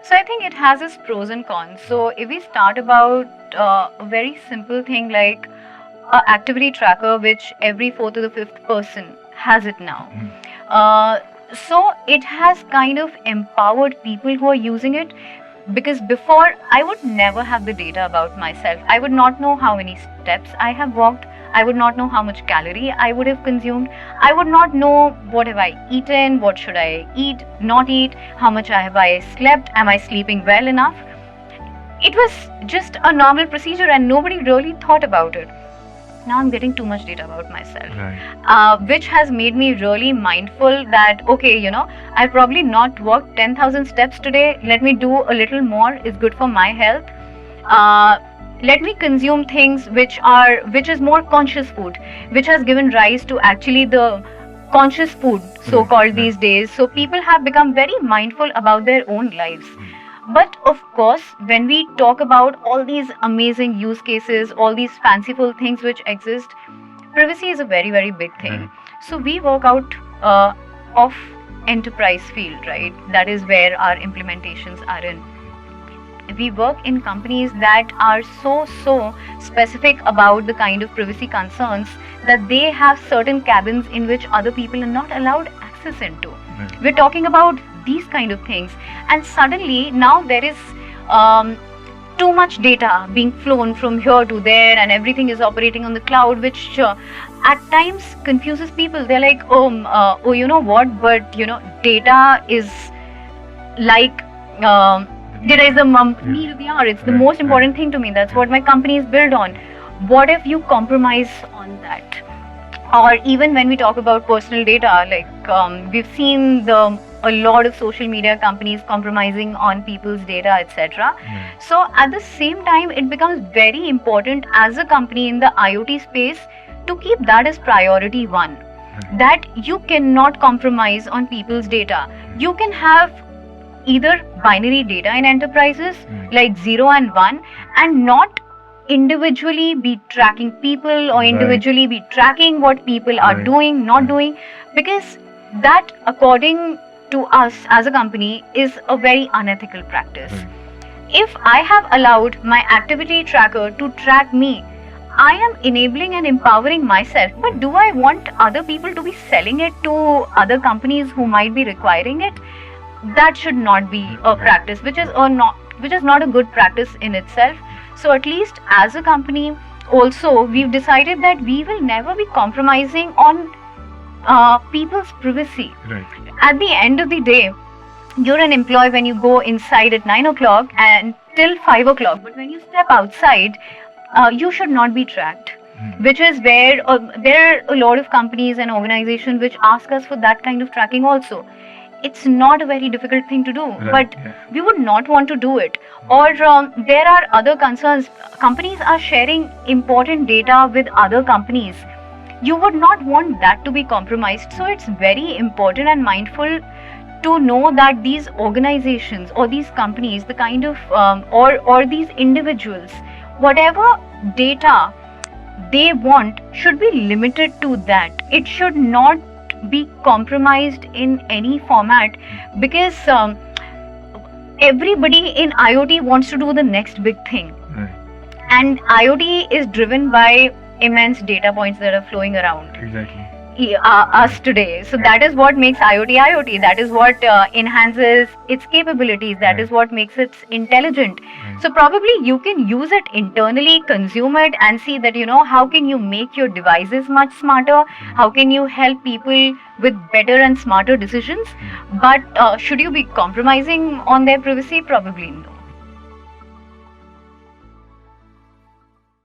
So I think it has its pros and cons. So if we start about a very simple thing like a activity tracker, which every fourth or the fifth person has it now. Uh, so it has kind of empowered people who are using it, because before I would never have the data about myself. I would not know how many steps I have walked. I would not know how much calorie I would have consumed. I would not know what have I eaten, what should I eat, not eat, how much have I slept, am I sleeping well enough. It was just a normal procedure and nobody really thought about it. Now I'm getting too much data about myself, Right. which has made me really mindful that, okay, I probably not walked 10,000 steps today. Let me do a little more. It's good for my health. Let me consume things which is more conscious food, which has given rise to actually the conscious food, so-called these days. So people have become very mindful about their own lives. But of course, when we talk about all these amazing use cases, all these fanciful things which exist, privacy is a very, very big thing. So we work out of enterprise field, right? That is where our implementations are in. We work in companies that are so specific about the kind of privacy concerns that they have certain cabins in which other people are not allowed access into. We're talking about these kind of things, and suddenly now there is too much data being flown from here to there, and everything is operating on the cloud, which at times confuses people. They're like, oh, you know what? But data is like data is the need of the hour. It's the most important thing to me. That's what my company is built on. What if you compromise on that? Or even when we talk about personal data, like we've seen a lot of social media companies compromising on people's data, etc. So at the same time, it becomes very important as a company in the IoT space to keep that as priority one. That you cannot compromise on people's data. You can have either binary data in enterprises like 0 and 1, and not individually be tracking people or individually be tracking what people are doing, not doing, because that, according to us as a company, is a very unethical practice. If I have allowed my activity tracker to track me, I am enabling and empowering myself, but do I want other people to be selling it to other companies who might be requiring it? That should not be a practice, which is not a good practice in itself. So at least as a company, also we've decided that we will never be compromising on people's privacy. At the end of the day, you're an employee when you go inside at 9 o'clock and till 5 o'clock, but when you step outside, you should not be tracked. Which is where there are a lot of companies and organizations which ask us for that kind of tracking also. It's not a very difficult thing to do, but we would not want to do it. Or there are other concerns. Companies are sharing important data with other companies. You would not want that to be compromised. So it's very important and mindful to know that these organizations or these companies, the kind of or these individuals, whatever data they want should be limited to that. It should not be compromised in any format, because everybody in IoT wants to do the next big thing. And IoT is driven by immense data points that are flowing around us today. So that is what makes IoT. That is what enhances its capabilities. That is what makes it intelligent. So probably you can use it internally, consume it, and see that how can you make your devices much smarter, how can you help people with better and smarter decisions. But should you be compromising on their privacy? Probably no.